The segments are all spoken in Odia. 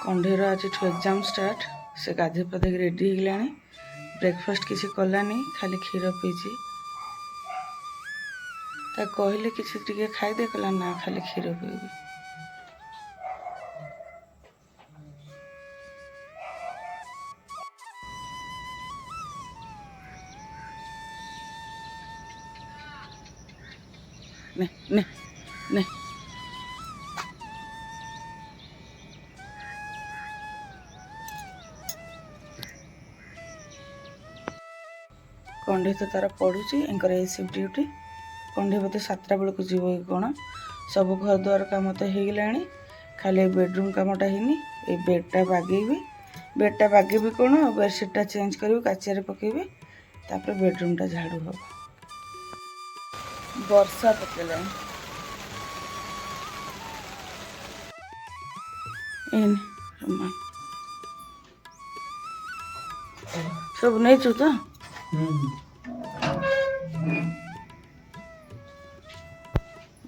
कंढेर आज एग्जाम स्टार्ट से गाधे पाधे रेडी हो गलानी ब्रेकफास्ट किसी कलानी खाली क्षीर पीची कहले किसी टिके खाईदे कहला ना खाली क्षीर पीबी ने ने ने कंढे तो तार पढ़ुची एंकर ए शिफ्ट ड्यूटी कंढे बोते 7टा बेलू जीव कि कौन सब घर द्वार कम तो हो गलानी खाली बेडरूम कामटा होनी ए बेडटा बागेबी कौन बेडसीटा चेंज करी काचिया पकेबी तापर बेडरूमटा झाड़ू हम वर्षा पकेला सब नहीं चु तो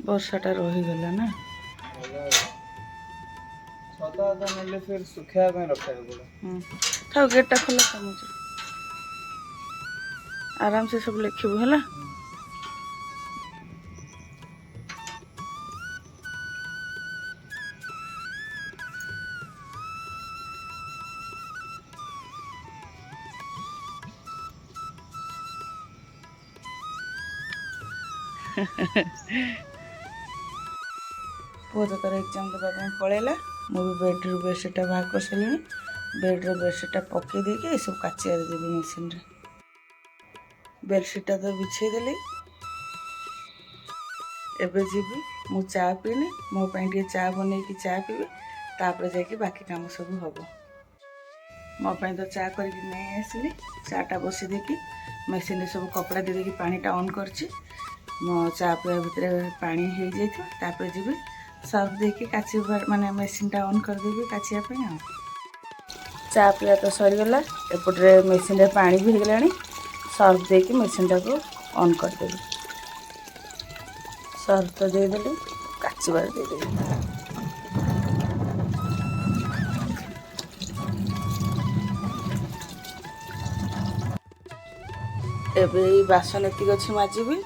वर्षाटा रहीगला ना फिर सुखा रखा था गेटा खोला समझ आराम से सब लिखबू है पुआ तो तार एग्जाम देवाई पलैला मुझे बेड्रु बेडसीटा बाहर कर सारे बेड्र बेडसीटा पकई देके सब काचिया देवी मेसीन रे बेडसीटा तो बिछेदेली एबे जीवी मु चा पीनी मो टे चा बन चा पीबी तापर जाकि बाकी काम सब हम मो तो चा करके नहीं आसली चाटा बसी देकी मेसीन सब कपड़ा दे देकी पानीटा ऑन करची मो चा पीवा भितर पानी हो जापर जी सर्फ देकी काची माने मेसीनटा ऑन करदेवी काचिया आ चा पीवा तो सरीगला एपटे मेसीन रे पानी भी होगला सर्फ देकी मेसीनटा को ऑन करदेवी सर्फ तो देदेली काचबार देदेवी एबे बासन एतिक अच्छी माजिबी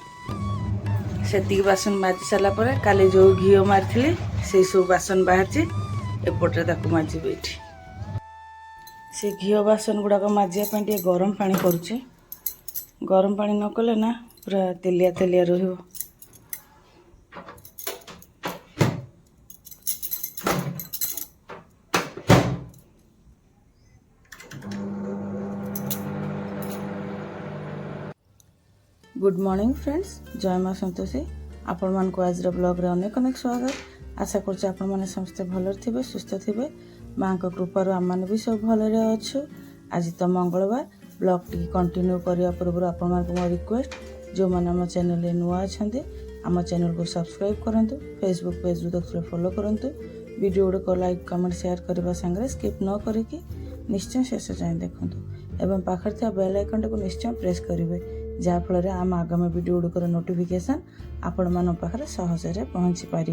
से बासन माजी सारा पर काली जो घी मारी से सब बासन बाहर एपटे ताकू माजिबी एठी से घी बासन गुड़ाक माजिया गरम पानी करुचे गरम पानी न कले ना पूरा तेलिया तेलिया रहिबो गुड मॉर्निंग फ्रेंड्स जय माँ संतोषी आपण मान को आज ब्लॉग रे अनेक अनेक स्वागत आशा करछे आपण माने समस्त भलर थिबे सुस्थ थिबे माँ को कृपार आम मैंने भी सब भलरे अच्छु आज तो मंगलवार ब्लॉग टी कंटिन्यू करने पूर्व आपण मान को मो रिक्वेस्ट जो मैंने आम चैनल रे नुआ अच्छा आम चैनल को सब्सक्राइब करंतु फेसबुक पेज देखले फॉलो करंतु वीडियो गुड़ को लाइक कमेंट शेयर करने सांगे स्किप न करिकी निश्चय शेष जाए देखंतु एवं पाखर था बेल आइकन को निश्चय प्रेस करेंगे जहाँफल आम आगामी वीडियो गुड़िकर नोटिफिकेशन आपण मान पाखे सहजरे पहुँची पार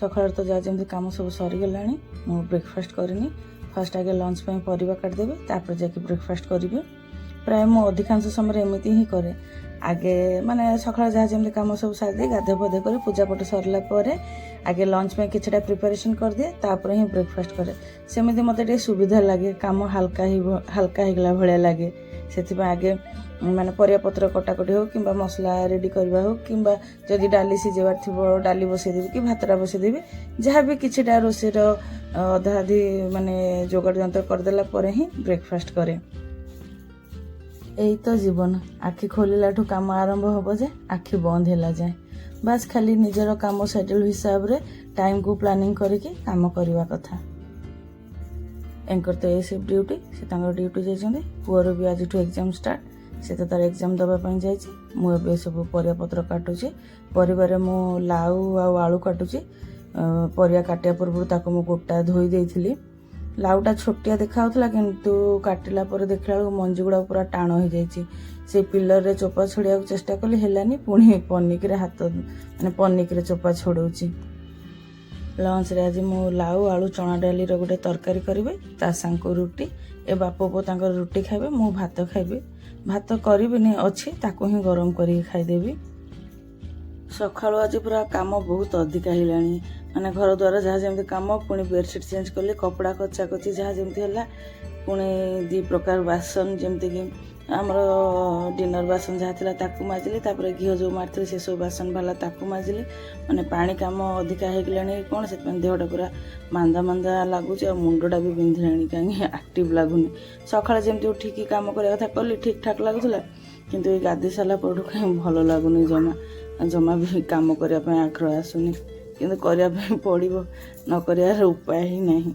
सकाल तो जहाँ जमी कम सब सरीगला मु ब्रेकफास्ट करनी फास्ट आगे लंच पर परिवा काटिदेवी तापर जाकि ब्रेकफास्ट करी प्राय मु अधिकांश समय एमती ही करे आगे माने सकाल जहाँ जमी कम सब सारी गाधे फधे कर पूजा पट सरला आगे लंच में किछटा प्रिपरेशन कर दिए तापर ही ब्रेकफास्ट करे सेमती मते सुविधा लगे काम हल्का होगला भाया लगे से आगे माने परिया पत्र कटाकटी हो कि मसला रेडी करवा हो कि जदि डाली सीझेबार थी डाली बसईदेवी कि भातटा बसईदेवी जहाँ भी किछटा रोषेर अधा अधी माने जोगाड़ जंत्र करदेला ही ब्रेकफास्ट करे यही तो जीवन आखि खोलिला ठू काम आरंभ हम जे आखि बंद है जाए बास खाली निजर काम शेड्यूल हिसाब रे टाइम को प्लानिंग करके काम करवा कथा एंकर तो ए शिफ्ट ड्यूटी से ड्यूटी जाइए पुअर भी आज एग्जाम स्टार्ट से तो तार एग्जाम दवापाई जाइए मुझे सब परिया पत्र काटुची परिवार मु लाउ आलू काटुची परिया काटिया पूर्व ताको मु गोटा धोई देइथिली लाउटा छोटिया देखा किंतु काटिला पर देखला मंजी गुड़ा पूरा टाण हो जाइए से पिलर रे चोपा छोड़िया चेष्टा कली हेलानी पुणी पनिक रे हाथ माने पनिक रे चोपा छोड़ौची ଲଞ୍ଚରେ ଆଜି ମୁଁ ଲାଉ ଆଳୁ ଚଣା ଡାଲିର ଗୋଟେ ତରକାରୀ କରିବି, ତା ସାଙ୍ଗକୁ ରୁଟି। ଏ ବାପ ପୁଅ ତାଙ୍କର ରୁଟି ଖାଇବେ, ମୁଁ ଭାତ ଖାଇବି। ଭାତ କରିବିନି ଅଛି, ତାକୁ ହିଁ ଗରମ କରିକି ଖାଇଦେବି। ସକାଳୁ ଆଜି ପୁରା କାମ ବହୁତ ଅଧିକା ହେଲାଣି, ମାନେ ଘର ଦ୍ୱାର ଯାହା ଯେମିତି କାମ, ପୁଣି ବେଡ଼ସିଟ୍ ଚେଞ୍ଜ କଲି, କପଡ଼ା କଚାକଚି ଯାହା ଯେମିତି ହେଲା, ପୁଣି 2 ପ୍ରକାର ବାସନ, ଯେମିତିକି ଆମର ଡିନର ବାସନ ଯାହା ଥିଲା ତାକୁ ମାଜିଲି, ତାପରେ ଘିଅ ଯେଉଁ ମାରିଥିଲି ସେସବୁ ବାସନ ବାହାରିଲା ତାକୁ ମାଜିଲି। ମାନେ ପାଣି କାମ ଅଧିକା ହେଇଗଲାଣି କ'ଣ, ସେଥିପାଇଁ ଦେହଟା ପୁରା ମାନ୍ଦା ମାନ୍ଦା ଲାଗୁଛି, ଆଉ ମୁଣ୍ଡଟା ବି ବିନ୍ଧିଲାଣି, କାହିଁକି ଆକ୍ଟିଭ୍ ଲାଗୁନି। ସକାଳେ ଯେମିତି ଉଠିକି କାମ କରିବା କଥା କଲି, ଠିକ୍ ଠାକ୍ ଲାଗୁଥିଲା, କିନ୍ତୁ ଏଇ ଗାଧୋଇ ସାରିଲା ପରଠୁ କାହିଁ ଭଲ ଲାଗୁନି, ଜମା ବି କାମ କରିବା ପାଇଁ ଆଗ୍ରହ ଆସୁନି। କିନ୍ତୁ କରିବା ପାଇଁ ପଡ଼ିବ, ନ କରିବାର ଉପାୟ ହିଁ ନାହିଁ।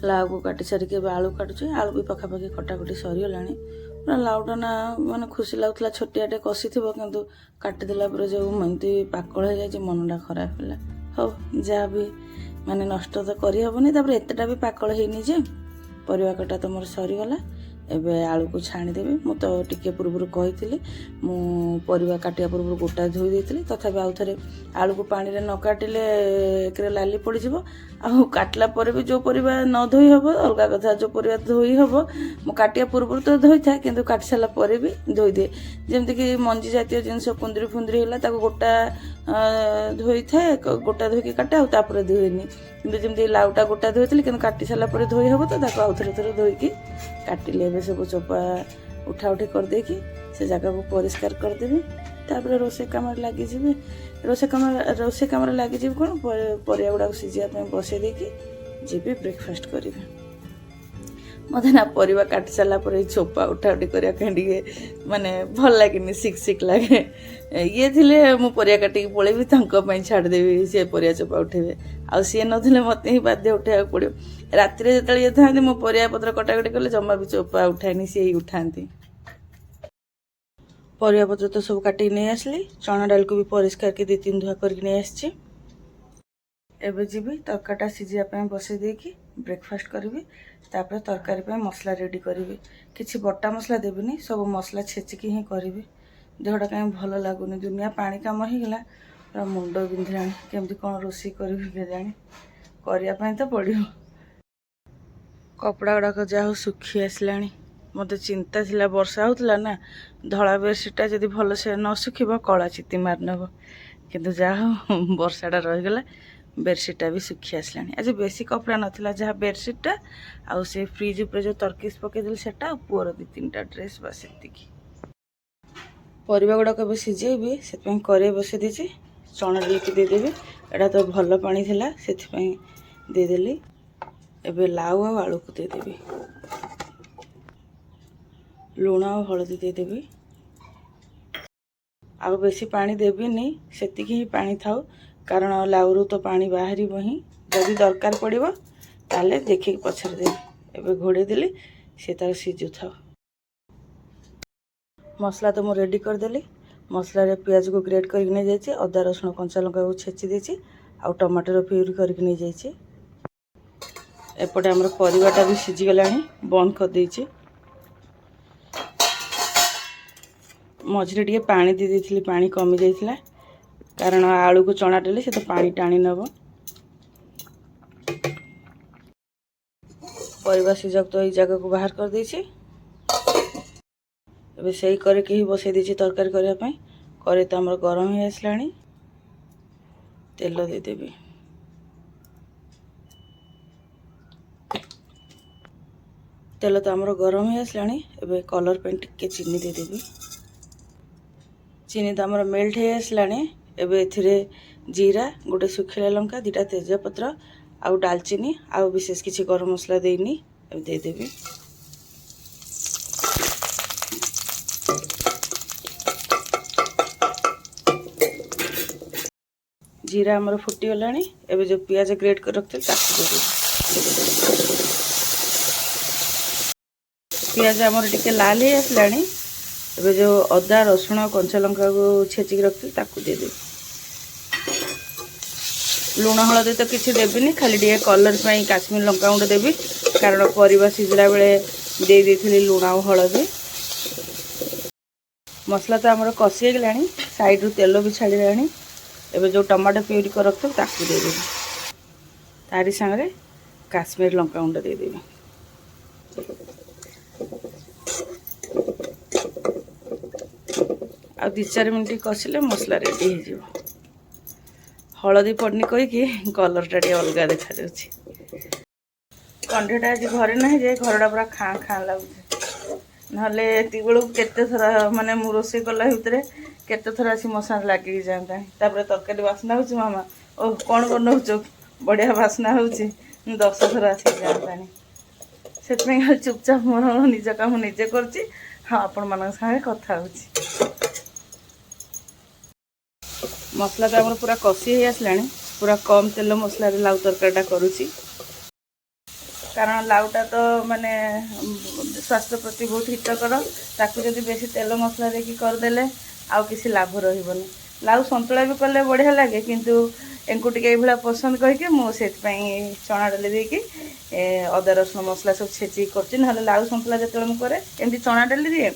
ଲାଉକୁ କାଟି ସାରିକି ଏବେ ଆଳୁ କାଟୁଛି। ଆଳୁ ବି ପାଖାପାଖି କଟାକଟି ସରିଗଲାଣି। ପୁରା ଲାଉଟା ନା ମାନେ ଖୁସି ଲାଗୁଥିଲା, ଛୋଟିଆଟେ କଷିଥିବ, କିନ୍ତୁ କାଟିଦେଲା ପରେ ଯେଉଁ ଏମିତି ପାକଳ ହେଇଯାଇଛି, ମନଟା ଖରାପ ହେଲା। ହଉ, ଯାହା ବି ମାନେ ନଷ୍ଟ ତ କରିହେବନି, ତାପରେ ଏତେଟା ବି ପାକଳ ହେଇନି ଯେ। ପରିବା କଟା ତ ମୋର ସରିଗଲା, ଏବେ ଆଳୁକୁ ଛାଣିଦେବି। ମୁଁ ତ ଟିକେ ପୂର୍ବରୁ କହିଥିଲି, ମୁଁ ପରିବା କାଟିବା ପୂର୍ବରୁ ଗୋଟା ଧୋଇ ଦେଇଥିଲି, ତଥାପି ଆଉ ଥରେ ଆଳୁକୁ ପାଣିରେ ନ କାଟିଲେ ଏକରେ ଲାଲି ପଡ଼ିଯିବ, ଆଉ କାଟିଲା ପରେ ବି ଯେଉଁ ପରିବା ନ ଧୋଇ ହେବ ଅଲଗା କଥା, ଯେଉଁ ପରିବା ଧୋଇ ହେବ ମୁଁ କାଟିବା ପୂର୍ବରୁ ତ ଧୋଇଥାଏ, କିନ୍ତୁ କାଟି ସାରିଲା ପରେ ବି ଧୋଇଦିଏ। ଯେମିତିକି ମଞ୍ଜି ଜାତୀୟ ଜିନିଷ କୁନ୍ଦୁରି ଫୁନ୍ଦୁରି ହେଲା, ତାକୁ ଗୋଟା ଧୋଇଥାଏ, ଗୋଟା ଧୋଇକି କାଟେ, ଆଉ ତାପରେ ଧୋଇନି। କିନ୍ତୁ ଯେମିତି ଲାଉଟା ଗୋଟା ଧୋଇଥିଲି, କିନ୍ତୁ କାଟି ସାରିଲା ପରେ ଧୋଇ ହେବ, ତ ତାକୁ ଆଉ ଥରେ ଧୋଇକି କାଟିଲି। ଏବେ ସବୁ ଚୋପା ଉଠା ଉଠି କରିଦେଇକି ସେ ଜାଗାକୁ ପରିଷ୍କାର କରିଦେବି, ତାପରେ ରୋଷେଇ କାମରେ ଲାଗିଯିବି। ରୋଷେଇ କାମରେ ଲାଗିଯିବି କ'ଣ, ପରିବା ଗୁଡ଼ାକୁ ସିଝିବା ପାଇଁ ବସେଇ ଦେଇକି ଯିବି ବ୍ରେକଫାଷ୍ଟ କରିବି। ମୋତେ ନା ପରିବା କାଟି ସାରିଲା ପରେ ଚୋପା ଉଠା ଉଠି କରିବା ପାଇଁ ଟିକେ ମାନେ ଭଲ ଲାଗେନି, ସିକ୍ ଲାଗେ। ଇଏ ଥିଲେ ମୁଁ ପରିବା କାଟିକି ପଳେଇବି, ତାଙ୍କ ପାଇଁ ଛାଡ଼ିଦେବି, ସିଏ ପରିବା ଚୋପା ଉଠେଇବେ। ଆଉ ସିଏ ନଥିଲେ ମୋତେ ହିଁ ବାଧ୍ୟ ଉଠାଇବାକୁ ପଡ଼ିବ। ରାତିରେ ଯେତେବେଳେ ଇଏ ଥାନ୍ତି, ମୁଁ ପରିବା ପତ୍ର କଟାକଟି କଲେ ଜମା ବି ଚୋପା ଉଠାଏନି, ସିଏ ହିଁ ଉଠାନ୍ତି। ପରିବା ପତ୍ର ତ ସବୁ କାଟିକି ନେଇ ଆସିଲି, ଚଣା ଡାଲିକୁ ବି ପରିଷ୍କାର କି 2-3 ଧୁଆ କରିକି ନେଇ ଆସିଛି। ଏବେ ଯିବି ତରକାରୀଟା ସିଝିବା ପାଇଁ ବସେଇ ଦେଇକି ବ୍ରେକଫାଷ୍ଟ କରିବି, ତାପରେ ତରକାରୀ ପାଇଁ ମସଲା ରେଡ଼ି କରିବି। କିଛି ବଟା ମସଲା ଦେବିନି, ସବୁ ମସଲା ଛେଚିକି ହିଁ କରିବି। ଦେହଟା କାହିଁ ଭଲ ଲାଗୁନି, ଦୁନିଆ ପାଣି କାମ ହେଇଗଲା, ପୁରା ମୁଣ୍ଡ ବିନ୍ଧିଲାଣି। କେମିତି କ'ଣ ରୋଷେଇ କରିବି କେଜାଣି, କରିବା ପାଇଁ ତ ପଡ଼ିବ। କପଡ଼ା ଗୁଡ଼ାକ ଯାହା ହଉ ଶୁଖି ଆସିଲାଣି। ମୋତେ ଚିନ୍ତା ଥିଲା, ବର୍ଷା ହେଉଥିଲା ନା, ଧଳା ବେଡ଼ସିଟ୍ଟା ଯଦି ଭଲସେ ନ ଶୁଖିବ କଳା ଚିତି ମାରିନେବ, କିନ୍ତୁ ଯାହା ହଉ ବର୍ଷାଟା ରହିଗଲା, ବେଡ଼ସିଟ୍ଟା ବି ଶୁଖି ଆସିଲାଣି। ଆଜି ବେଶୀ କପଡ଼ା ନଥିଲା, ଯାହା ବେଡ଼ସିଟ୍ଟା ଆଉ ସେ ଫ୍ରିଜ୍ ଉପରେ ଯେଉଁ ତର୍କିସ୍ ପକାଇଦେଲି ସେଟା, ଆଉ ପୁଅର 2-3ଟା ଡ୍ରେସ୍, ବାସ୍ ଏତିକି। ପରିବା ଗୁଡ଼ାକ ଏବେ ସିଝେଇବି, ସେଥିପାଇଁ କରେଇ ବସେଇ ଦେଇଛି। ଚଣା ଡାଲିକି ଦେଇଦେବି, ଏଇଟା ତ ଭଲ ପାଣି ଥିଲା, ସେଥିପାଇଁ ଦେଇଦେଲି। ଏବେ ଲାଉ ଆଉ ଆଳୁକୁ ଦେଇଦେବି, ଲୁଣ ଆଉ ହଳଦୀ ଦେଇଦେବି। ଆଉ ବେଶୀ ପାଣି ଦେବିନି, ସେତିକି ହିଁ ପାଣି ଥାଉ, କାରଣ ଲାଉରୁ ତ ପାଣି ବାହାରିବ ହିଁ। ଯଦି ଦରକାର ପଡ଼ିବ ତାହେଲେ ଦେଖିକି ପଛରେ ଦେବି। ଏବେ ଘୋଡ଼େଇ ଦେଲି, ସେ ତାର ସିଝୁଥାଉ। ମସଲା ତ ମୁଁ ରେଡ଼ି କରିଦେଲି। ମସଲାରେ ପିଆଜକୁ ଗ୍ରେଟ୍ କରିକି ନେଇଯାଇଛି, ଅଦା ରସୁଣ କଞ୍ଚା ଲଙ୍କାକୁ ଛେଚି ଦେଇଛି, ଆଉ ଟମାଟୋର ପ୍ୟୁରି କରିକି ନେଇଯାଇଛି। ଏପଟେ ଆମର ପରିବାଟା ବି ସିଝିଗଲାଣି, ବନ୍ଦ କରିଦେଇଛି। ମଝିରେ ଟିକେ ପାଣି ଦେଇ ଦେଇଥିଲି, ପାଣି କମି ଯାଇଥିଲା, କାରଣ ଆଳୁକୁ ଚଣା ଡାଲି ସେ ତ ପାଣି ଟାଣି ନେବ। ପରିବା ସିଝାକୁ ତ ଏଇ ଜାଗାକୁ ବାହାର କରିଦେଇଛି। ଏବେ ସେଇ କରେଇକି ହିଁ ବସେଇ ଦେଇଛି ତରକାରୀ କରିବା ପାଇଁ। କରେଇ ତ ଆମର ଗରମ ହେଇ ଆସିଲାଣି, ତେଲ ଦେଇଦେବି। ତେଲ ତ ଆମର ଗରମ ହେଇ ଆସିଲାଣି, ଏବେ କଲର୍ ପାଇଁ ଟିକେ ଚିନି ଦେଇଦେବି। ଚିନି ତ ଆମର ମେଲ୍ଟ ହେଇ ଆସିଲାଣି, ଏବେ ଏଥିରେ ଜିରା, ଗୋଟେ ଶୁଖିଲା ଲଙ୍କା, 2ଟା ତେଜପତ୍ର, ଆଉ ଡାଲଚିନି, ଆଉ ବିଶେଷ କିଛି ଗରମ ମସଲା ଦେଇନି, ଏବେ ଦେଇଦେବି। ଜିରା ଆମର ଫୁଟିଗଲାଣି, ଏବେ ଯେଉଁ ପିଆଜ ଗ୍ରେଟ୍ କରି ରଖିଥିଲି ତାକୁ ଦେଇଦେବି। ପିଆଜ ଆମର ଟିକେ ଲାଲ ହେଇ ଆସିଲାଣି, ଏବେ ଯେଉଁ ଅଦା ରସୁଣ କଞ୍ଚା ଲଙ୍କାକୁ ଛେଚିକି ରଖିଥିଲି ତାକୁ ଦେଇଦେବି। ଲୁଣ ହଳଦୀ ତ କିଛି ଦେବିନି, ଖାଲି ଟିକେ କଲର୍ ପାଇଁ କାଶ୍ମୀର ଲଙ୍କାଗୁଣ୍ଡ ଦେବି, କାରଣ ପରିବା ସିଝିଲା ବେଳେ ଦେଇ ଦେଇଥିଲି ଲୁଣ ଆଉ ହଳଦୀ। ମସଲା ତ ଆମର କଷି ହେଇଗଲାଣି, ସାଇଡ଼ରୁ ତେଲ ବି ଛାଡ଼ିଲାଣି। ଏବେ ଯେଉଁ ଟମାଟୋ ପ୍ୟୁରି କରି ରଖିଥିବୁ ତାକୁ ଦେଇଦେବି। ତାରି ସାଙ୍ଗରେ କାଶ୍ମୀର ଲଙ୍କାଗୁଣ୍ଡ ଦେଇଦେବି। ଆଉ 2-4 ମିନିଟ୍ କଷିଲେ ମସଲା ରେଡ଼ି ହେଇଯିବ। ହଳଦୀ ପଡ଼ିନି କହିକି କଲର୍ଟା ଟିକେ ଅଲଗା ଦେଖାଯାଉଛି। କଣ୍ଢେଇଟା ଆଜି ଘରେ ନାହିଁ ଯେ ଘରଟା ପୁରା ଖାଁ ଖାଁ ଲାଗୁଛି। ନହେଲେ ଏତିକି ବେଳକୁ କେତେ ଥର ମାନେ ମୁଁ ରୋଷେଇ କଲା ଭିତରେ କେତେ ଥର ଆସି ମଶାରେ ଲାଗିକି ଯାଆନ୍ତା। ତାପରେ ତରକାରୀ ବାସ୍ନା ହେଉଛି ମାମା ଓ କ'ଣ ବନଉଛ, ବଢ଼ିଆ ବାସ୍ନା ହେଉଛି, 10 ଥର ଆସିକି ଯାଆନ୍ତାଣି। ସେଥିପାଇଁ ଖାଲି ଚୁପଚାପ ମୋର ନିଜ କାମ ନିଜେ କରୁଛି। ହଁ, ଆପଣମାନଙ୍କ ସାଙ୍ଗରେ କଥା ହେଉଛି। ମସଲା ତ ଆମର ପୁରା କଷି ହେଇ ଆସିଲାଣି। ପୁରା କମ୍ ତେଲ ମସଲାରେ ଲାଉ ତରକାରୀଟା କରୁଛି, କାରଣ ଲାଉଟା ତ ମାନେ ସ୍ୱାସ୍ଥ୍ୟ ପ୍ରତି ବହୁତ ହିତକର। ତାକୁ ଯଦି ବେଶୀ ତେଲ ମସଲା ଦେଇକି କରିଦେଲେ ଆଉ କିଛି ଲାଭ ରହିବନି। ଲାଉ ସନ୍ତୁଳା ବି କଲେ ବଢ଼ିଆ ଲାଗେ, କିନ୍ତୁ ଏଙ୍କୁ ଟିକେ ଏଇଭଳିଆ ପସନ୍ଦ କହିକି ମୁଁ ସେଥିପାଇଁ ଚଣା ଡାଲି ଦେଇକି ଅଦା ରସୁଣ ମସଲା ସବୁ ଛେଚିକି କରୁଛି। ନହେଲେ ଲାଉ ସନ୍ତୁଳା ଯେତେବେଳେ ମୁଁ କରେ ଏମିତି ଚଣା ଡାଲି ଦିଏ।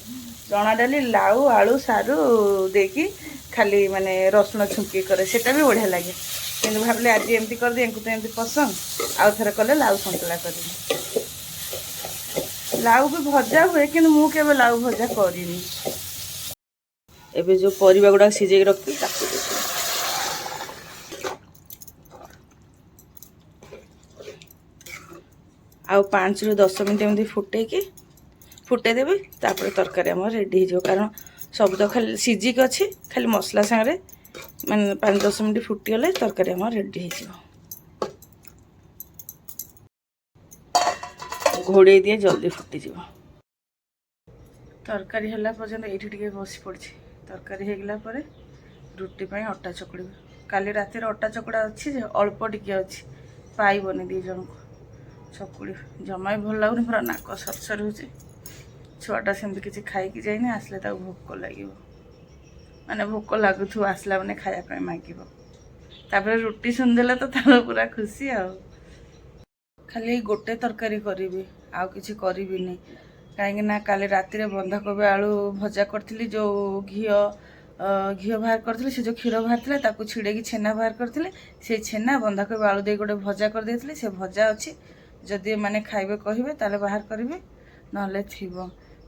ଚଣା ଡାଲି ଲାଉ ଆଳୁ ସାରୁ ଦେଇକି ଖାଲି ମାନେ ରସୁଣ ଛୁଙ୍କି କରେ, ସେଇଟା ବି ବଢ଼ିଆ ଲାଗେ। କିନ୍ତୁ ଭାବିଲେ ଆଜି ଏମିତି କରିଦିଏ, ଏଙ୍କୁ ତ ଏମିତି ପସନ୍ଦ, ଆଉ ଥରେ କଲେ ଲାଉ ସନ୍ତୁଳା କରିବି। ଲାଉ ବି ଭଜା ହୁଏ, କିନ୍ତୁ ମୁଁ କେବେ ଲାଉ ଭଜା କରିନି। ଏବେ ଯେଉଁ ପରିବା ଗୁଡ଼ାକ ସିଝେଇକି ରଖିଥିଲି ତାକୁ ଦେଇଦେବି। ଆଉ 5ରୁ 10 ମିନିଟ୍ ଏମିତି ଫୁଟେଇଦେବି। ତାପରେ ତରକାରୀ ଆମର ରେଡ଼ି ହେଇଯିବ। କାରଣ ସବୁ ତ ଖାଲି ସିଝିକି ଅଛି, ଖାଲି ମସଲା ସାଙ୍ଗରେ ମାନେ 5-10 ମିନିଟ୍ ଫୁଟିଗଲେ ତରକାରୀ ଆମର ରେଡ଼ି ହେଇଯିବ। ଘୋଡ଼େଇ ଦିଏ, ଜଲ୍ଦି ଫୁଟିଯିବ। ତରକାରୀ ହେଲା ପର୍ଯ୍ୟନ୍ତ ଏଇଠି ଟିକେ ବସି ପଡ଼ିଛି। ତରକାରୀ ହେଇଗଲା ପରେ ରୁଟି ପାଇଁ ଅଟା ଚକୁଡ଼ିବି। କାଲି ରାତିରେ ଅଟା ଚକୁଡ଼ା ଅଛି ଯେ ଅଳ୍ପ ଟିକେ ଅଛି, ପାଇବନି 2 ଜଣଙ୍କୁ। ଚକୁଡ଼ି ଜମା ବି ଭଲ ଲାଗୁନି, ପୁରା ନାକ ସରସର ହେଉଛି। ଛୁଆଟା ସେମିତି କିଛି ଖାଇକି ଯାଇନି, ଆସିଲେ ତାକୁ ଭୋକ ଲାଗିବ, ମାନେ ଭୋକ ଲାଗୁଥିବ ଆସିଲା ମାନେ ଖାଇବା ପାଇଁ ମାଗିବ। ତାପରେ ରୁଟି ଶୁଣିଦେଲେ ତ ତାର ପୁରା ଖୁସି ଆଉ। ଖାଲି ଗୋଟେ ତରକାରୀ କରିବି, ଆଉ କିଛି କରିବିନି। କାହିଁକିନା କାଲି ରାତିରେ ବନ୍ଧାକୋବି ଆଳୁ ଭଜା କରିଥିଲି, ଯେଉଁ ଘିଅ ବାହାର କରିଥିଲି, ସେ ଯେଉଁ କ୍ଷୀର ବାହାରିଥିଲା ତାକୁ ଛିଡ଼େଇକି ଛେନା ବାହାର କରିଥିଲେ। ସେଇ ଛେନା ବନ୍ଧାକୋବି ଆଳୁ ଦେଇ ଗୋଟେ ଭଜା କରିଦେଇଥିଲି, ସେ ଭଜା ଅଛି। ଯଦି ଏମାନେ ଖାଇବେ କହିବେ ତାହେଲେ ବାହାର କରିବି, ନହେଲେ ଥିବ।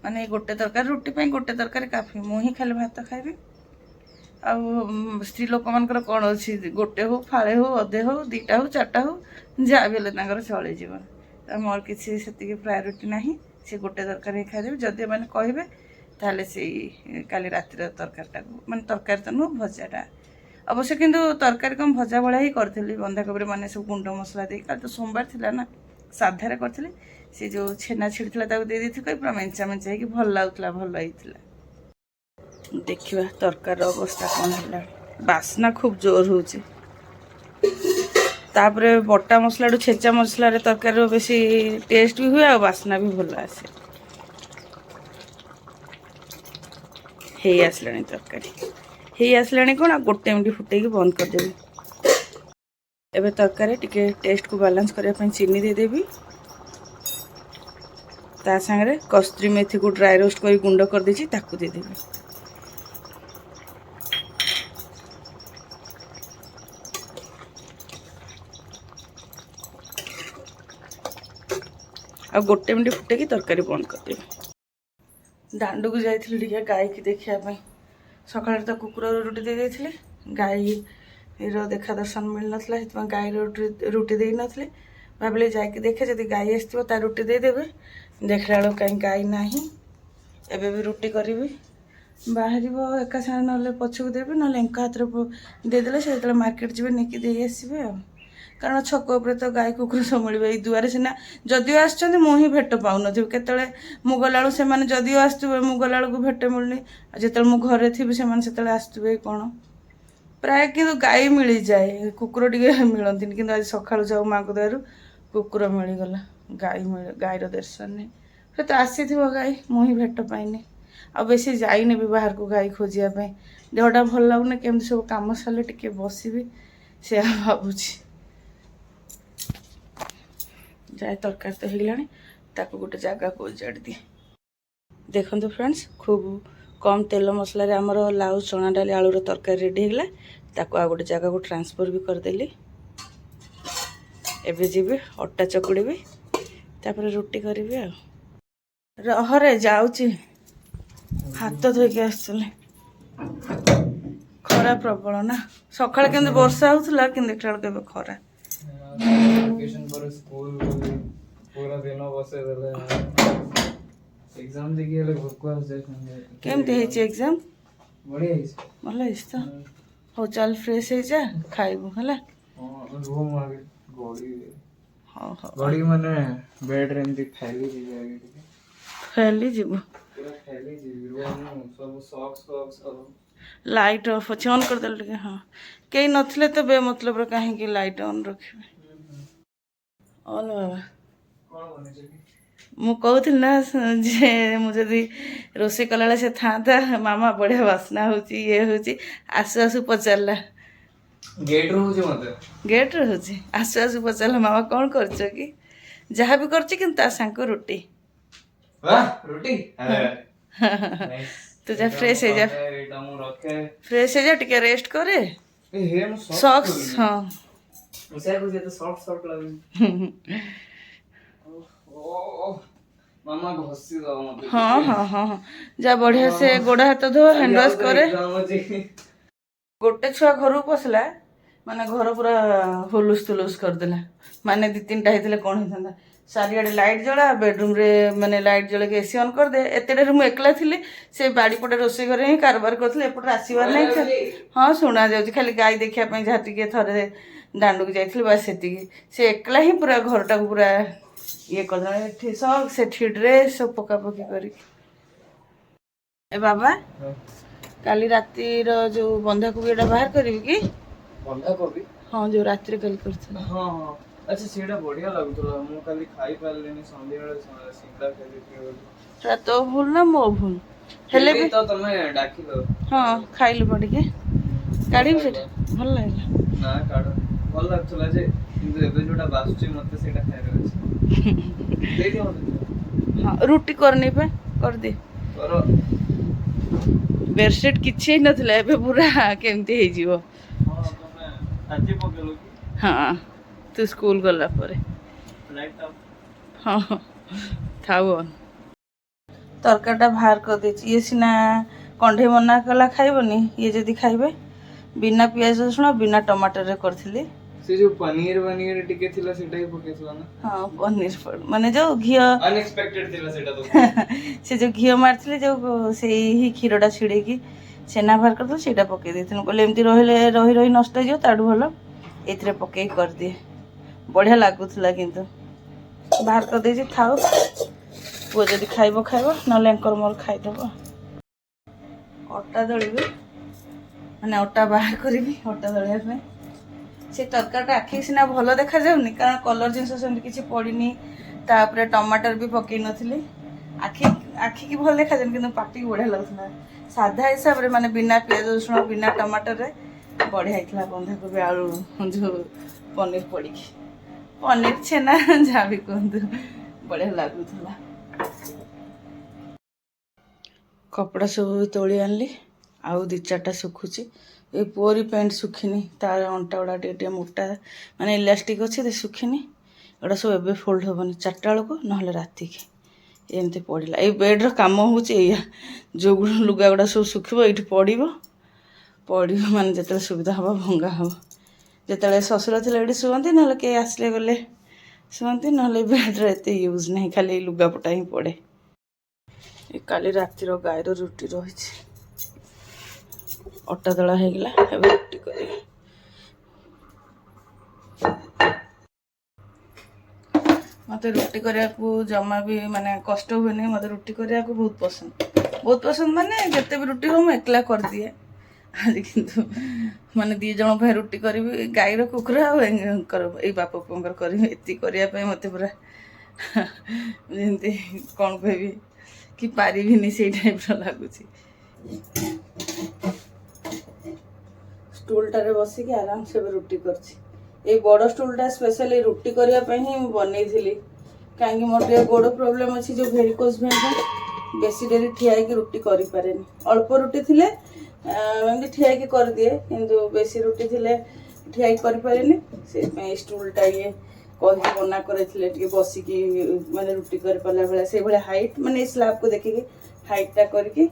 ମାନେ ଗୋଟେ ତରକାରୀ, ରୁଟି ପାଇଁ ଗୋଟେ ତରକାରୀ କାଫି। ମୁଁ ହିଁ ଖାଲି ଭାତ ଖାଇବି। ଆଉ ସ୍ତ୍ରୀ ଲୋକମାନଙ୍କର କ'ଣ ଅଛି, ଗୋଟେ ହଉ ଫାଳେ ହଉ ଅଧେ ହଉ 2ଟା ହଉ 4ଟା ହଉ ଯାହା ବି ହେଲେ ତାଙ୍କର ଚଳିଯିବ। ମୋର କିଛି ସେତିକି ପ୍ରାୟୋରିଟି ନାହିଁ। ସେ ଗୋଟେ ତରକାରୀ ଖାଇଦେବି। ଯଦି ଏମାନେ କହିବେ ତାହେଲେ ସେଇ କାଲି ରାତିର ତରକାରୀଟାକୁ, ମାନେ ତରକାରୀ ତ ନୁହଁ ଭଜାଟା ଅବଶ୍ୟ, କିନ୍ତୁ ତରକାରୀ କ'ଣ ଭଜା ଭଳିଆ ହିଁ କରିଥିଲି। ବନ୍ଧାକୋବିରେ ମାନେ ସବୁ ଗୁଣ୍ଡ ମସଲା ଦେଇକି, କାଲି ତ ସୋମବାର ଥିଲା ନା, ସାଧାରେ କରିଥିଲି। ସେ ଯେଉଁ ଛେନା ଛିଡ଼ିଥିଲା ତାକୁ ଦେଇଦେଇଥିଲି, ପୁରା ମେଞ୍ଚା ମେଞ୍ଚା ହେଇକି ଭଲ ଲାଗୁଥିଲା, ଭଲ ହେଇଥିଲା। ଦେଖିବା ତରକାରୀର ଅବସ୍ଥା କ'ଣ ହେଲା। ବାସ୍ନା ଖୁବ୍ ଜୋର ହେଉଛି। ତାପରେ ବଟା ମସଲାଠୁ ଛେଚା ମସଲାରେ ତରକାରୀର ବେଶୀ ଟେଷ୍ଟ ବି ହୁଏ, ଆଉ ବାସ୍ନା ବି ଭଲ ଆସେ। ହେଇ ଆସିଲାଣି ତରକାରୀ, ହେଇ ଆସିଲାଣି କ'ଣ, 1 ମିନିଟ୍ ଫୁଟେଇକି ବନ୍ଦ କରିଦେବି। ଏବେ ତରକାରୀ ଟିକେ ଟେଷ୍ଟକୁ ବାଲାନ୍ସ କରିବା ପାଇଁ ଚିନି ଦେଇଦେବି। ତା ସାଙ୍ଗରେ କସ୍ତୁରୀ ମେଥିକୁ ଡ୍ରାଏ ରୋଷ୍ଟ କରି ଗୁଣ୍ଡ କରିଦେଇଛି, ତାକୁ ଦେଇଦେବି। ଆଉ 1 ମିନିଟ୍ ଫୁଟେଇକି ତରକାରୀ ବନ୍ଦ କରିଦେବି। ଦାଣ୍ଡକୁ ଯାଇଥିଲି ଟିକେ ଗାଈକି ଦେଖିବା ପାଇଁ। ସକାଳେ ତ କୁକୁରର ରୁଟି ଦେଇ ଦେଇଥିଲି, ଗାଈର ଦେଖା ଦର୍ଶନ ମିଳିନଥିଲା, ସେଥିପାଇଁ ଗାଈର ରୁଟି ଦେଇନଥିଲି। ଭାବିଲି ଯାଇକି ଦେଖେ, ଯଦି ଗାଈ ଆସିଥିବ ତା ରୁଟି ଦେଇଦେବେ। ଦେଖିଲା ବେଳକୁ କାହିଁ ଗାଈ ନାହିଁ। ଏବେ ବି ରୁଟି କରିବି, ବାହାରିବ ଏକା ସାଙ୍ଗେ, ନହେଲେ ପଛକୁ ଦେବି, ନହେଲେ ଏଙ୍କା ହାତରେ ଦେଇଦେଲେ ସେ ଯେତେବେଳେ ମାର୍କେଟ ଯିବେ ନେଇକି ଦେଇ ଆସିବେ ଆଉ। କାରଣ ଛକ ଉପରେ ତ ଗାଈ କୁକୁର ସବୁ ମିଳିବେ। ଏଇ ଦୁଆରେ ସିନା ଯଦିଓ ଆସିଛନ୍ତି ମୁଁ ହିଁ ଭେଟ ପାଉନଥିବି। କେତେବେଳେ ମୁଁ ଗଲାବେଳକୁ ସେମାନେ ଯଦିଓ ଆସୁଥିବେ, ମୁଁ ଗଲାବେଳକୁ ଭେଟ ମିଳୁନି। ଆଉ ଯେତେବେଳେ ମୁଁ ଘରେ ଥିବି ସେମାନେ ସେତେବେଳେ ଆସୁଥିବେ କ'ଣ। ପ୍ରାୟ କିନ୍ତୁ ଗାଈ ମିଳିଯାଏ, କୁକୁର ଟିକେ ମିଳନ୍ତିନି। କିନ୍ତୁ ଆଜି ସକାଳୁ ଯାଉ ମାଙ୍କ ଦୟାରୁ କୁକୁର ମିଳିଗଲା, ଗାଈର ଦର୍ଶନ ନାହିଁ। ସେ ତ ଆସିଥିବ ଗାଈ, ମୁଁ ହିଁ ଭେଟ ପାଇନି। ଆଉ ବେଶୀ ଯାଇନି ବି ବାହାରକୁ ଗାଈ ଖୋଜିବା ପାଇଁ। ଦେହଟା ଭଲ ଲାଗୁନି, କେମିତି ସବୁ କାମ ସାରିଲେ ଟିକେ ବସିବି ସେୟା ଭାବୁଛି। ଯାଏ ତରକାରୀ ତ ହେଇଗଲାଣି, ତାକୁ ଗୋଟେ ଜାଗାକୁ ଓଜାଡ଼ି ଦିଏ। ଦେଖନ୍ତୁ ଫ୍ରେଣ୍ଡସ୍, ଖୁବ୍ କମ୍ ତେଲ ମସଲାରେ ଆମର ଲାଉ ଚଣା ଡାଲି ଆଳୁର ତରକାରୀ ରେଡ଼ି ହେଇଗଲା। ताको आ गोटे जगह को ट्रांसफर भी करदेली एबे जीबी अटा चकुड़ी तापर रुटी करी रहरे जाऊची हाथ धोईके आसले खरा प्रबल ना सकाळ केमती वर्षा होउथला किंतु देखला बेले खरा वेकेशन पर स्कूल पूरा दिन बसे देले एग्जाम देखि हेले भोक आस जाय केमती हेची एग्जाम बढ़िया है भल हेच तो हो चल फ्रेश हो जा खाइबू हला हां रूम आगे गोड़ी हाँ हाँ गोड़ी माने बेड रे एमती फैली जी जाए फैली जीबू पूरा फैली जी रूम सब सॉक्स सब लाइट ऑफ अच्छे ऑन कर देल हाँ कहीं नथिले तो बे मतलब कहीं लाइट ऑन रखे ऑल बाबा कौन बने छै मु कहूଥିଲି ना जे मु जदि रोषे कला से था मामा बढ़िया बास्ना होची ये होची आसु आसु पचारला गेट रो जे मते गेट रे होची आसु आसु पचारला मामा कौन करछ कि जहाँ भी करछ कि ता सांको रोटी वाह रोटी नाइस तू जा फ्रेश हो जा एटा मु रखे फ्रेश हो जा टिके रेस्ट करे ए हे मु सॉक्स हाँ मुझे कुछ तो सॉफ्ट लगे ओ मामा घसी दो मते हाँ हाँ हाँ हाँ जा बढ़िया से गोड़ हाथ धो हैंड वॉश करे गोटे छुआ घर पसला माने घर पूरा हुलुस तुलुस करदेला माने 2-3 होते कौन होता चारिआडे लाइट जला बेडरूम रे माने लाइट जला के एसी ऑन कर दे एतेडे रूम एकला थिले से बाड़ी पटे रोसे घरे ही कारबार करथले एपटे आसीबार नै हाँ सुना जाउची खाली गाय देखिया पई जा टिके थरे दांडू के जाइथिले बस सेती से एकला ही पूरा घरटा पूरा ये कर दे सब से ड्रेस सब पका पकी करी ए बाबा काली राती रो जो बंधा को एटा बाहर करबी कि बंधा कोबी हाँ जो राती रे कल करथले हां हां अच्छा सेटा बढ़िया लागुतला मु खाली खाई पालेनी संध्या बेले सिंगड़ा खाई देती तो भूल ना मो भूल हेले भी तो तमे डाकिलो हाँ खाइलु पड़ी के काढ़ी सेटा भल लागला ना काढ भल लागतला जे किंतु एबे जोटा बासुची मते सेटा खाइरो अछि दे दियो मते हाँ रुटी करनी पे कर दे करो बेडशीट किछि नथिला एबे पूरा केमती हे जीवो हां तमे आजे पकेलो कि हाँ तू स्कूल गला परे लाइट ऑफ हाँ थाउ तरकारीटा बाहर कर दे ये सिना कंढे मना कला खाइबनी ये जदि खाइबे बिना पियाज रसुण बिना टमाटर रे करथिली से जो पनीर टिके थिला सेटा ही पकेथला ना हाँ पनीर माने जो घी अनएक्सपेक्टेड थिला सेटा तो से जो घी मारथिले जो से ही क्षीरटा छिड़े की छेना बाहर कर दो सेटा पके देथिन बोले एमती रही रही नष्ट हो ताडू भलो एथरे पके कर दिए बढ़िया लागुथला किंतु बाहर कर दे थाओ पुओ जदि खाइबो नले एंकर मोर खाइदेबो अटा दळिबी माने अटा बाहर करिबी अटा दळिया पे से तरकारीटा आखि सिना भल देखा जाउनी कारण कलर जिनस सेमती किछि पड़िनी तापरे टमाटर भी पकई नथिली आखि की भल देखा जाउनी किंतु पाटी बढ़िया लागुथला साधा हिसाब रे माने बिना पियाज रसुण बिना टमाटर रे बढ़िया हितला बंधा कोबी आलू जो पनीर पड़ी पनीर छेना जहाँ भी कहतु बढ़िया लगुला कपड़ा सब तोली आनली आउ 2-4टा सुखुची ये पुअरी पैंट सुखिनी तार अंटा गुड़ा टे मोटा माने इलास्टिक अच्छी तो सुखिनी एटा सब एबे फोल्ड हेबनी 4टा बेलू ना राति की एमती पड़ा ये बेड्र कम हो जो लुगा गुड़ा सब सुखब ये पड़ो माने जिते सुविधा हम भंगा हम जिते शशुर थे ये शुअती ना कई आसले गले शुअती ना बेड्रे एत यूज नहीं खाली लुगापटा ही पड़े काली रातिर गायर रुटी रही अटा दला होगला रुटी कर मत रुटी करने को जमा भी माने कष्ट हुए नहीं मत रुटी करने को बहुत पसंद माने जिते भी रुटी हो मैं एकला कर दिए आज किंतु माने 2 जन भाई रुटी करी गाईर कुकुर आई बाप पुअर करने मत पूरा जमी कौन कह कि पारि से टाइप लगुच स्टूलटारे बसिक आराम से रुटी कर बड़ स्टूलटा स्पेशली रुटी करने ही बनई कहीं मोर गोड़ प्रोब्लेम अच्छी जो भेरिकोज भेन बेसी डेरी ठिया रुटी करें अल्प रुटी थिले ଏମିତି ଠିଆ ହେଇକି କରିଦିଏ, କିନ୍ତୁ ବେଶୀ ରୁଟି ଥିଲେ ଠିଆ ହେଇକି କରିପାରେନି। ସେଇଥିପାଇଁ ଷ୍ଟୁଲଟା ଇଏ କହିକି ମନା କରିଥିଲେ ଟିକେ ବସିକି ମାନେ ରୁଟି କରିପାରିଲା ଭଳିଆ ସେଇଭଳିଆ ହାଇଟ୍ ମାନେ ଏଇ ସ୍ଲାବକୁ ଦେଖିକି ହାଇଟ୍ଟା କରିକି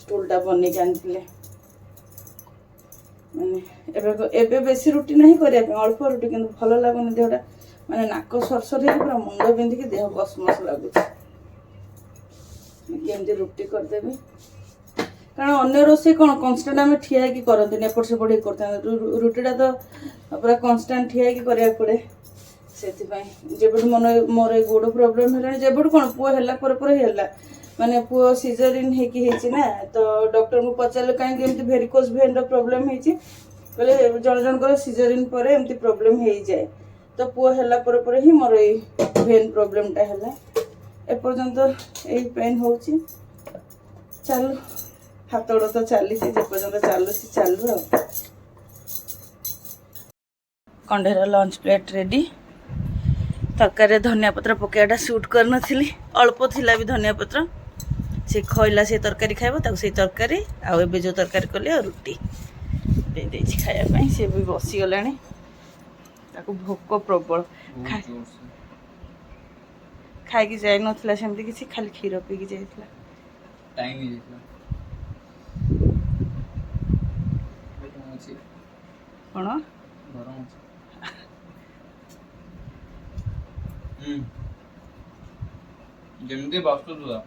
ଷ୍ଟୁଲଟା ବନେଇକି ଆଣିଥିଲେ। ମାନେ ଏବେ ବେଶୀ ରୁଟି ନାହିଁ କରିବା ପାଇଁ, ଅଳ୍ପ ରୁଟି, କିନ୍ତୁ ଭଲ ଲାଗୁନି ଦେହଟା, ମାନେ ନାକ ସରସର ହେଇକି ପୁରା ମୁଣ୍ଡ ବିନ୍ଧିକି ଦେହ ବସମସ ଲାଗୁଛି। କେମିତି ରୁଟି କରିଦେବି, କାରଣ ଅନ୍ୟ ରୋଷେଇ କ'ଣ କନଷ୍ଟାଣ୍ଟ ଆମେ ଠିଆ ହେଇକି କରନ୍ତିନି, ଏପଟ ସେପଟ ହେଇକି କରିଥାନ୍ତି। ରୁଟିଟା ତ ପୁରା କନଷ୍ଟାଣ୍ଟ ଠିଆ ହେଇକି କରିବାକୁ ପଡ଼େ। ସେଥିପାଇଁ ଯେବେଠୁ ମୋର ଏଇ ଗୋଡ଼ ପ୍ରୋବ୍ଲେମ୍ ହେଲାଣି, ଯେବେଠୁ କ'ଣ ପୁଅ ହେଲା ପରେ ପରେ ହେଲା, ମାନେ ପୁଅ ସିଜରିନ୍ ହେଇକି ହେଇଛି ନା, ତ ଡକ୍ଟରଙ୍କୁ ପଚାରିଲେ କାହିଁକି ଏମିତି ଭେରିକୋଜ୍ ଭେନ୍ର ପ୍ରୋବ୍ଲେମ୍ ହେଇଛି, କହିଲେ ଜଣ ଜଣଙ୍କର ସିଜରିନ୍ ପରେ ଏମିତି ପ୍ରୋବ୍ଲେମ୍ ହେଇଯାଏ। ତ ପୁଅ ହେଲା ପରେ ପରେ ହିଁ ମୋର ଏଇ ଭେନ୍ ପ୍ରୋବ୍ଲେମ୍ଟା ହେଲା। ଏପର୍ଯ୍ୟନ୍ତ ଏଇ ପେନ୍ ହେଉଛି। ଚାଲୁ, ହାତ ଗୋଡ଼ ତ ଚାଲିଛି, ଯେପର୍ଯ୍ୟନ୍ତ ଚାଲୁଛି ଚାଲୁ ଆଉ। କଣ୍ଢେଇର ଲଞ୍ଚ ପ୍ଲେଟ୍ ରେଡ଼ି। ତରକାରୀରେ ଧନିଆ ପତ୍ର ପକାଇବାଟା ସୁଟ୍ କରିନଥିଲି, ଅଳ୍ପ ଥିଲା ବି ଧନିଆ ପତ୍ର। ସେ ଖଇଲା ସେ ତରକାରୀ ଖାଇବ, ତାକୁ ସେଇ ତରକାରୀ ଆଉ ଏବେ ଯେଉଁ ତରକାରୀ କଲି ଆଉ ରୁଟି ଦେଇଦେଇଛି ଖାଇବା ପାଇଁ। ସେ ବି ବସିଗଲାଣି, ତାକୁ ଭୋକ ପ୍ରବଳ। ଖାଇକି ଯାଇନଥିଲା ସେମିତି କିଛି, ଖାଲି କ୍ଷୀର ପିଇକି ଯାଇଥିଲା। ଟାଇମ୍ ହେଇଯାଇଥିଲା। କ'ଣ ଗରମ ଅଛି। ଯେମିତି ବାସୁଥିଲା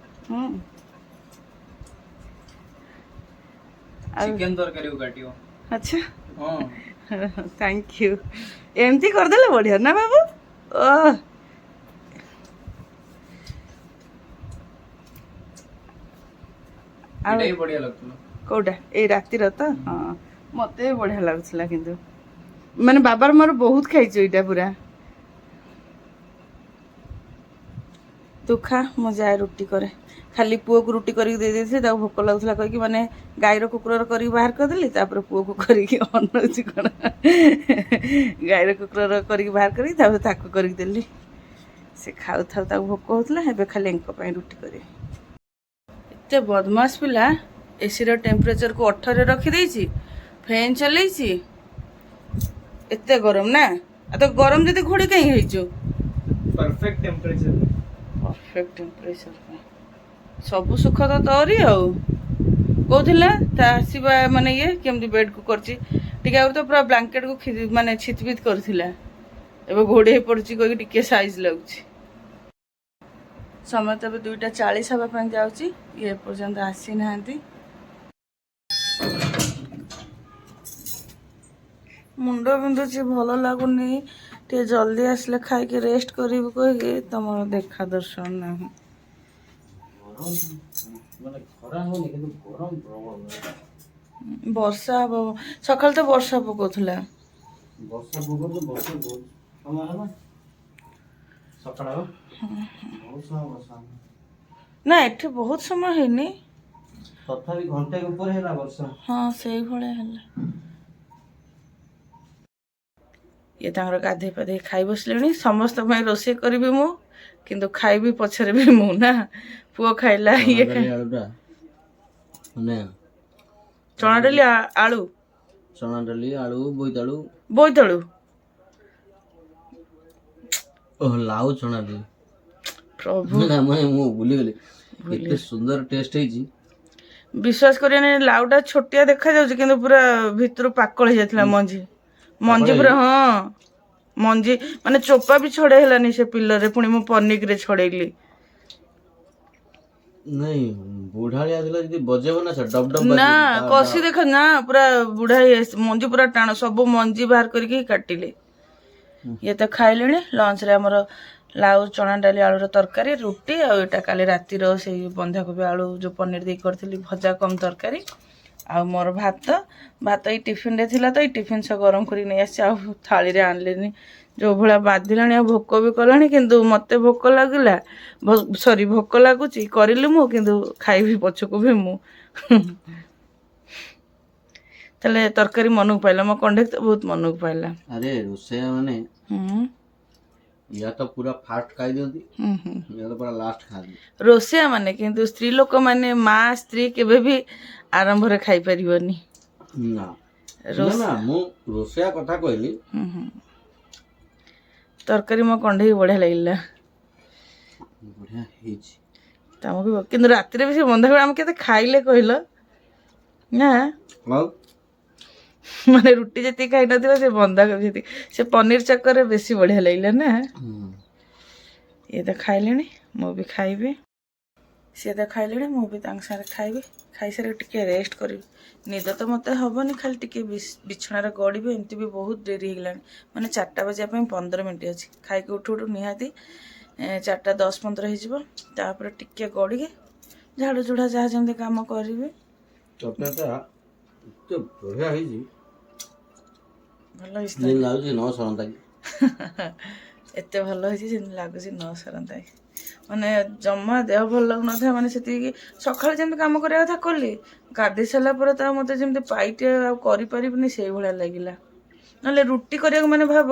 ଚିକେନ ତରକାରୀକୁ କାଟିବ। ଆଚ୍ଛା, ହଁ ଥ୍ୟାଙ୍କ ୟୁ। ଏମିତି କରିଦେଲେ ବଢ଼ିଆ ନା ବାବୁ? ଓହ, ଏଇଟା ବି ବଢିଆ ଲାଗୁଥିଲା। କୋଉଟା? ଏଇ ରାତିର ତ? ହଁ, ମତେ ବି ବଢ଼ିଆ ଲାଗୁଥିଲା, କିନ୍ତୁ ମାନେ ବାବାର ମୋର ବହୁତ ଖାଇଛୁ ଏଇଟା ପୁରା। ତୁ ଖା, ମୁଁ ଯାଏ ରୁଟି କରେ। ଖାଲି ପୁଅକୁ ରୁଟି କରିକି ଦେଇଦେଇଥିଲି, ତାକୁ ଭୋକ ଲାଗୁଥିଲା କହିକି, ମାନେ ଗାଈର କୁକୁରର କରିକି ବାହାର କରିଦେଲି, ତାପରେ ପୁଅକୁ କରିକି ଅନଉଛି କ'ଣ ଗାଈର କୁକୁରର କରିକି ବାହାର କରିକି ତାପରେ ତାକୁ କରିକି ଦେଲି। ସେ ଖାଉଥାଉ, ତାକୁ ଭୋକ ହେଉଥିଲା। ଏବେ ଖାଲି ଏଙ୍କ ପାଇଁ ରୁଟି କରିବି। ଏତେ ବଦମାସ ପିଲା, ଏସିର ଟେମ୍ପରେଚରକୁ 18ରେ ରଖିଦେଇଛି, ଫ୍ୟାନ୍ ଚଲେଇଛି। ଏତେ ଗରମ ନା? ଆଉ ତ ଗରମ ଯଦି ଘୋଡ଼ି କାହିଁ ହେଇଛୁ? Perfect temperature. ପରଫେକ୍ଟ ଟେମ୍ପରେଚର ପାଇଁ ସବୁ ସୁଖ ତ ତୋରି ଆଉ। କହୁଥିଲା ତା ଆସିବା ମାନେ ଇଏ କେମିତି ବେଡ୍କୁ କରିଛି, ଟିକେ ଆଗରୁ ତ ପୁରା ବ୍ଲାଙ୍କେଟ୍କୁ ମାନେ ଛିତବିତ କରିଥିଲା, ଏବେ ଘୋଡ଼େଇ ପଡ଼ୁଛି କହିକି ଟିକେ ସାଇଜ୍ ଲାଗୁଛି। ସମୟ ତ ଏବେ 2ଟା 40 ହେବା ପାଇଁ ଯାଉଛି, ଇଏ ଏପର୍ଯ୍ୟନ୍ତ ଆସିନାହାନ୍ତି। ମୁଣ୍ଡ ବିନ୍ଧୁଛି, ଭଲ ଲାଗୁନି। ଟିକେ ଜଲ୍ଦି ଆସିଲେ ଖାଇକି ରେଷ୍ଟ କରିବୁ କହିକି ତମର ଦେଖା ଦର୍ଶନ ନାହିଁ। ବର୍ଷା ହବ, ସକାଳେ ତ ବର୍ଷା ପକଉଥିଲା। ନା, ଏଠି ବହୁତ ସମୟ ହେଇନି, ତଥାପି ଘଣ୍ଟେ ଉପରେ ହେଲା ବର୍ଷା। ହଁ ସେଇଭଳିଆ ହେଲା। ଇଏ ତାଙ୍କର ଗାଧେଇ ପାଧେଇ ଖାଇ ବସିଲେଣି। ସମସ୍ତଙ୍କ ପାଇଁ ରୋଷେଇ କରିବି ମୁଁ, କିନ୍ତୁ ଖାଇବି ପଛରେ ବି ମୁଁ ନା। ପୁଅ ଖାଇଲା, ଇଏ ଚଣା ଡାଲି ଆଳୁ, ଚଣା ଡାଲି, ଆଳୁ, ବୋଇତାଳୁ, ଲାଉ ଚଣା ଡାଲି। ପ୍ରଭୁ ମୁଁ ଭୁଲିଗଲି, ଏତେ ସୁନ୍ଦର ଟେଷ୍ଟ ହେଇଛି। ବିଶ୍ୱାସ କରିବେନି, ଲାଉଟା ଛୋଟିଆ ଦେଖାଯାଉଛି, କିନ୍ତୁ ପୁରା ଭିତରୁ ପାକଳ ହେଇଯାଇଥିଲା ମଞ୍ଜି ପୁରା। ହଁ, ମଞ୍ଜି ମାନେ ଚୋପା ବି ଛଡେଇ ହେଲାନି ସେ ପିଲରେ। ପୁଣି ମୁଁ ପନିକିରେ ଛଡେଇଲି। ନାଇଁ, ବୁଢାଳିଆ ଥିଲା, ଯଦି ବଜେଇବ ନା ଡବ ଡବ ନା କଷି ଦେଖ ନା, ପୁରା ବୁଢା ହେଇଯାଇଛି, ମଞ୍ଜି ପୁରା ଟାଣ। ସବୁ ମଞ୍ଜି ବାହାର କରିକି କାଟିଲେ। ଇଏ ତ ଖାଇଲେଣି। ଲଞ୍ଚରେ ଆମର ଲାଉ ଚଣା ଡାଲି ଆଳୁର ତରକାରୀ, ରୁଟି, ଆଉ ଏଇଟା କାଲି ରାତିର ସେଇ ବନ୍ଧାକୋବି ଆଳୁ ଯେଉଁ ପନିର ଦେଇକି କରିଥିଲି ଭଜା କମ୍ ତରକାରୀ, ଆଉ ମୋର ଭାତ ଏଇ ଟିଫିନରେ ଥିଲା ତ ଏଇ ଟିଫିନ ସହ ଗରମ କରିକି ନେଇ ଆସିଛି। ଆଉ ଥାଳିରେ ଆଣିଲିନି, ଯେଉଁ ଭଳିଆ ବାଧିଲାଣି, ଆଉ ଭୋକ ବି କଲାଣି। କିନ୍ତୁ ମୋତେ ଭୋକ ଲାଗୁଛି, କରିଲି ମୁଁ, କିନ୍ତୁ ଖାଇବି ପଛକୁ ବି ମୁଁ। ତାହେଲେ ତରକାରୀ ମନକୁ ପାଇଲା, ମୋ କଣ୍ଢେଇ ତ ବହୁତ ମନକୁ ପାଇଲା। ଆରେ ରୋଷେଇଆ ମାନେ या तो पूरा फास्ट खाई दियंती ହୁଁ ହୁଁ या तो पूरा लास्ट खाती ରୋଷେଇଆ ମାନେ କିନ୍ତୁ ସ୍ତ୍ରୀ ଲୋକମାନେ ମା ସ୍ତ୍ରୀ କେବେ ବି ଆରମ୍ଭରେ ଖାଇପାରିବନି ना ना ना मु रोसया कथा कहली ତରକାରୀ ମୋ କଣ୍ଢେଇ ବଢ଼ିଆ ଲାଗିଲା बढ़िया ହେଇଛି ତମକୁ କିନ୍ତୁ ରାତିରେ ବି ସେ ବନ୍ଧାକୋବି ଆମେ କେତେ ଖାଇଲେ କହିଲ ନା ଆଉ ମାନେ ରୁଟି ଯେତିକି ଖାଇନଥିବ ସେ ବନ୍ଧାକୋବି ଯେତିକି ସେ ପନିର ଚକରରେ ବେଶୀ ବଢ଼ିଆ ଲାଗିଲା ନା ଇଏ ତ ଖାଇଲେଣି ମୁଁ ବି ଖାଇବି ସିଏ ତ ଖାଇଲେଣି ମୁଁ ବି ତାଙ୍କ ସାଙ୍ଗରେ ଖାଇବି ଖାଇସାରିକି ଟିକେ ରେଷ୍ଟ କରିବି ନିଦ ତ ମୋତେ ହେବନି ଖାଲି ଟିକେ ବିଛଣାରେ ଗଡ଼ିବି ଏମିତି ବି ବହୁତ ଡେରି ହେଇଗଲାଣି ମାନେ 4ଟା ବାଜିବା ପାଇଁ 15 ମିନିଟ୍ ଅଛି ଖାଇକି ଉଠୁ ଉଠୁ ନିହାତି 4:10-15 ହେଇଯିବ ତାପରେ ଟିକେ ଗଡ଼ିକି ଝାଡ଼ୁ ଝୁଡ଼ା ଯାହା ଯେମିତି କାମ କରିବି ତରକାରୀଟା ଏତେ ବଢ଼ିଆ ହେଇଛି ଭଲ ହେଇଛି ଯେମିତି ଲାଗୁଛି ନ ସରନ୍ତା କି ଏତେ ଭଲ ହେଇଛି ଯେମିତି ଲାଗୁଛି ନ ସରନ୍ତା ମାନେ ଜମା ଦେହ ଭଲ ଲାଗୁନଥାଏ ମାନେ ସେତିକି ସକାଳେ ଯେମିତି କାମ କରିବା କଥା କଲି ଗାଧୋଇ ସାରିଲା ପରେ ତ ମୋତେ ଯେମିତି ପାଇଟେ ଆଉ କରିପାରିବିନି ସେଇଭଳିଆ ଲାଗିଲା ନହେଲେ ରୁଟି କରିବାକୁ ମାନେ ଭାବ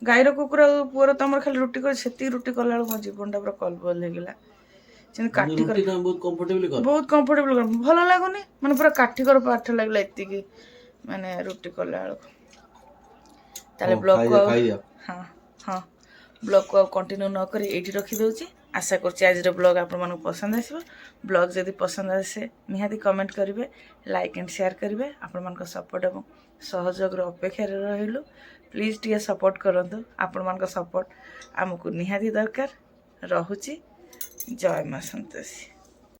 ଗାଈର କୁକୁର ପୁଅର ତମର ଖାଲି ରୁଟି କରି ସେତିକି ରୁଟି କଲାବେଳକୁ ମୋ ଜୀବନଟା ପୁରା କଲବଲ ହେଇଗଲା ଯେମିତି କାଠି ରୁଟି ତମେ ବହୁତ କମ୍ଫର୍ଟେବଲି କର ବହୁତ କମ୍ଫର୍ଟେବଲ ଭଲ ଲାଗୁନି ମାନେ ପୁରା କାଠିକର ପାଠ ଲାଗିଲା ଏତିକି ମାନେ ରୁଟି କଲା ବେଳକୁ ତାହେଲେ ବ୍ଲଗ୍କୁ ଆଉ ହଁ ହଁ ବ୍ଲଗ୍କୁ ଆଉ କଣ୍ଟିନ୍ୟୁ ନ କରି ଏଇଠି ରଖିଦେଉଛି ଆଶା କରୁଛି ଆଜିର ବ୍ଲଗ୍ ଆପଣମାନଙ୍କୁ ପସନ୍ଦ ଆସିବ ବ୍ଲଗ୍ ଯଦି ପସନ୍ଦ ଆସେ ନିହାତି କମେଣ୍ଟ କରିବେ ଲାଇକ୍ ଆଣ୍ଡ ସେୟାର କରିବେ ଆପଣମାନଙ୍କ ସପୋର୍ଟ ଏବଂ ସହଯୋଗର ଅପେକ୍ଷାରେ ରହିଲୁ ପ୍ଲିଜ୍ ଟିକେ ସପୋର୍ଟ କରନ୍ତୁ ଆପଣମାନଙ୍କ ସପୋର୍ଟ ଆମକୁ ନିହାତି ଦରକାର ରହୁଛି ଜୟ ମା ସନ୍ତୋଷୀ।